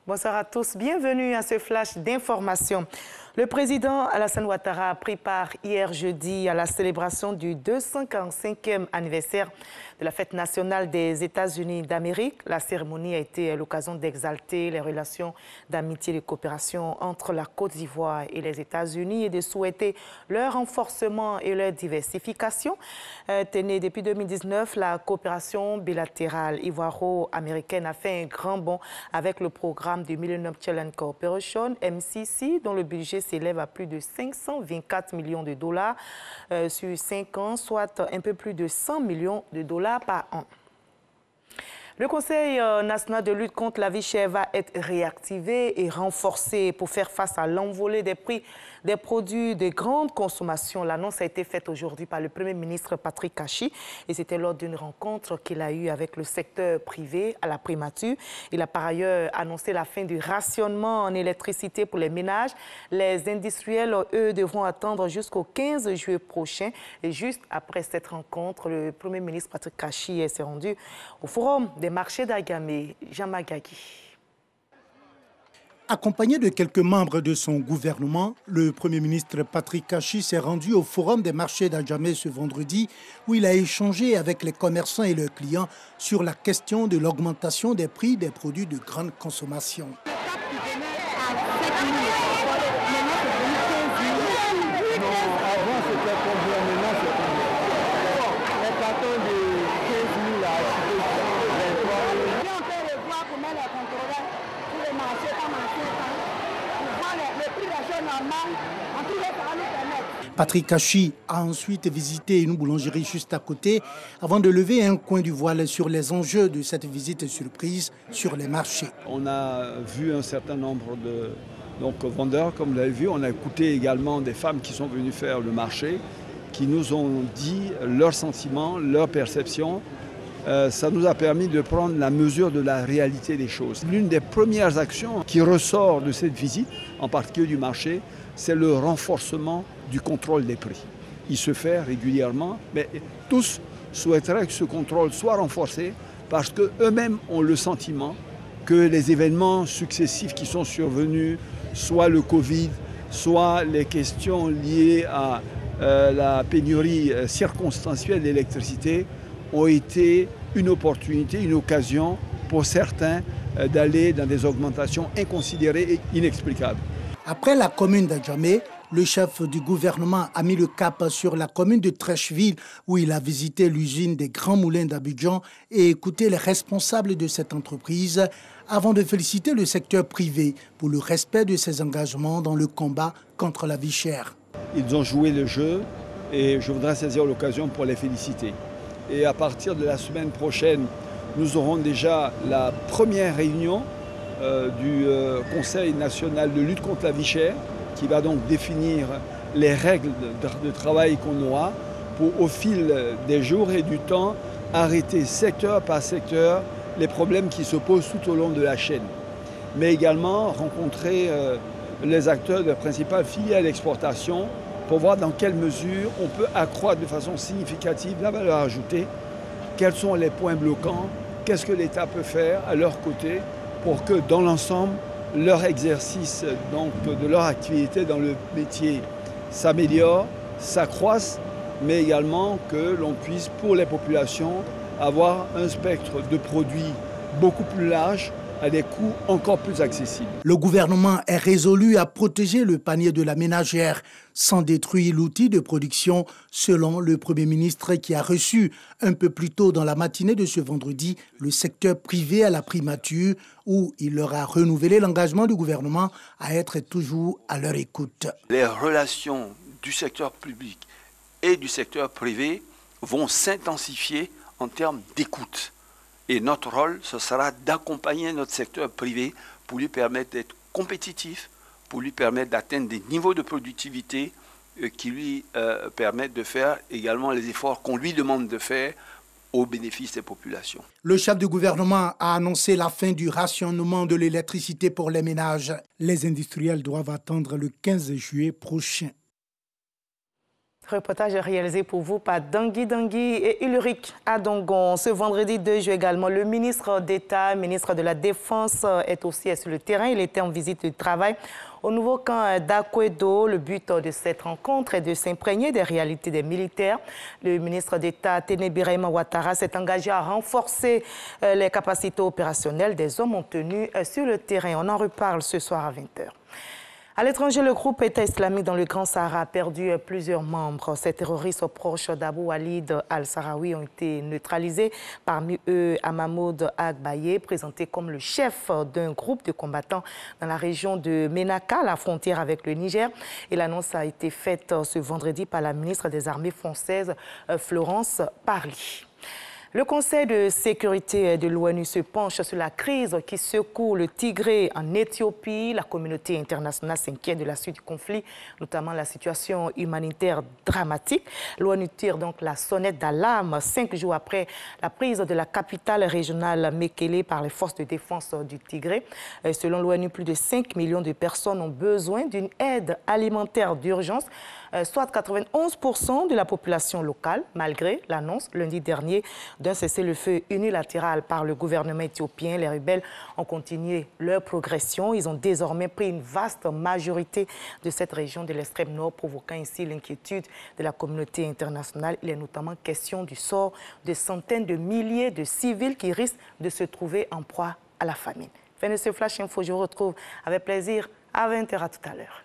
Bonsoir à tous, bienvenue à ce flash d'information. Le président Alassane Ouattara a pris part hier jeudi à la célébration du 245e anniversaire de la fête nationale des États-Unis d'Amérique. La cérémonie a été l'occasion d'exalter les relations d'amitié et de coopération entre la Côte d'Ivoire et les États-Unis et de souhaiter leur renforcement et leur diversification. Tenez, depuis 2019, la coopération bilatérale ivoiro-américaine a fait un grand bond avec le programme du Millennium Challenge Corporation, MCC, dont le budget s'élève à plus de 524 millions de dollars sur 5 ans, soit un peu plus de 100 millions de dollars par an. Le Conseil national de lutte contre la vie chère va être réactivé et renforcé pour faire face à l'envolée des prix des produits de grande consommation. L'annonce a été faite aujourd'hui par le Premier ministre Patrick Kachi et c'était lors d'une rencontre qu'il a eue avec le secteur privé à la primature. Il a par ailleurs annoncé la fin du rationnement en électricité pour les ménages. Les industriels, eux, devront attendre jusqu'au 15 juillet prochain. Et juste après cette rencontre, le Premier ministre Patrick Kachi s'est rendu au forum des marchés d'Agamé, Jean Magagi. Accompagné de quelques membres de son gouvernement, le Premier ministre Patrick Kachi s'est rendu au Forum des marchés d'Adjamé ce vendredi où il a échangé avec les commerçants et leurs clients sur la question de l'augmentation des prix des produits de grande consommation. Patrick Kachi a ensuite visité une boulangerie juste à côté avant de lever un coin du voile sur les enjeux de cette visite surprise sur les marchés. On a vu un certain nombre de vendeurs, comme vous l'avez vu. On a écouté également des femmes qui sont venues faire le marché, qui nous ont dit leurs sentiments, leurs perceptions. Ça nous a permis de prendre la mesure de la réalité des choses. L'une des premières actions qui ressort de cette visite, en particulier du marché, c'est le renforcement du contrôle des prix. Il se fait régulièrement, mais tous souhaiteraient que ce contrôle soit renforcé parce qu'eux-mêmes ont le sentiment que les événements successifs qui sont survenus, soit le Covid, soit les questions liées à la pénurie circonstancielle d'électricité, ont été une opportunité, une occasion pour certains d'aller dans des augmentations inconsidérées et inexplicables. Après la commune d'Adjamé, le chef du gouvernement a mis le cap sur la commune de Trècheville où il a visité l'usine des Grands Moulins d'Abidjan et écouté les responsables de cette entreprise avant de féliciter le secteur privé pour le respect de ses engagements dans le combat contre la vie chère. Ils ont joué le jeu et je voudrais saisir l'occasion pour les féliciter. Et à partir de la semaine prochaine, nous aurons déjà la première réunion du Conseil national de lutte contre la vie chère qui va donc définir les règles de travail qu'on aura pour, au fil des jours et du temps, arrêter secteur par secteur les problèmes qui se posent tout au long de la chaîne. Mais également rencontrer les acteurs de principales filières d'exportation pour voir dans quelle mesure on peut accroître de façon significative la valeur ajoutée, quels sont les points bloquants, qu'est-ce que l'État peut faire à leur côté pour que dans l'ensemble, leur exercice donc, de leur activité dans le métier s'améliore, s'accroisse, mais également que l'on puisse pour les populations avoir un spectre de produits beaucoup plus large à des coûts encore plus accessibles. Le gouvernement est résolu à protéger le panier de la ménagère sans détruire l'outil de production, selon le Premier ministre qui a reçu un peu plus tôt dans la matinée de ce vendredi le secteur privé à la primature où il leur a renouvelé l'engagement du gouvernement à être toujours à leur écoute. Les relations du secteur public et du secteur privé vont s'intensifier en termes d'écoute. Et notre rôle, ce sera d'accompagner notre secteur privé pour lui permettre d'être compétitif, pour lui permettre d'atteindre des niveaux de productivité qui lui permettent de faire également les efforts qu'on lui demande de faire au bénéfice des populations. Le chef du gouvernement a annoncé la fin du rationnement de l'électricité pour les ménages. Les industriels doivent attendre le 15 juillet prochain. Reportage réalisé pour vous par Dangui et Ulrich Adongon. Ce vendredi 2 juillet également, le ministre d'État, ministre de la Défense, est aussi sur le terrain. Il était en visite de travail au nouveau camp d'Akwedo. Le but de cette rencontre est de s'imprégner des réalités des militaires. Le ministre d'État, Téné Birahima Ouattara, s'est engagé à renforcer les capacités opérationnelles des hommes tenus sur le terrain. On en reparle ce soir à 20h. À l'étranger, le groupe État islamique dans le Grand Sahara a perdu plusieurs membres. Ces terroristes proches d'Abou Walid al-Sahraoui ont été neutralisés. Parmi eux, Amamoud Agbaye, présenté comme le chef d'un groupe de combattants dans la région de Ménaka, la frontière avec le Niger. Et l'annonce a été faite ce vendredi par la ministre des Armées françaises, Florence Parly. Le Conseil de sécurité de l'ONU se penche sur la crise qui secoue le Tigré en Éthiopie. La communauté internationale s'inquiète de la suite du conflit, notamment la situation humanitaire dramatique. L'ONU tire donc la sonnette d'alarme 5 jours après la prise de la capitale régionale Mekele par les forces de défense du Tigré. Selon l'ONU, plus de 5 millions de personnes ont besoin d'une aide alimentaire d'urgence, soit 91% de la population locale, malgré l'annonce lundi dernier d'un cessez-le-feu unilatéral par le gouvernement éthiopien. Les rebelles ont continué leur progression. Ils ont désormais pris une vaste majorité de cette région de l'extrême nord, provoquant ainsi l'inquiétude de la communauté internationale. Il est notamment question du sort de centaines de milliers de civils qui risquent de se trouver en proie à la famine. Fin de ce Flash Info, je vous retrouve avec plaisir à 20h. À tout à l'heure.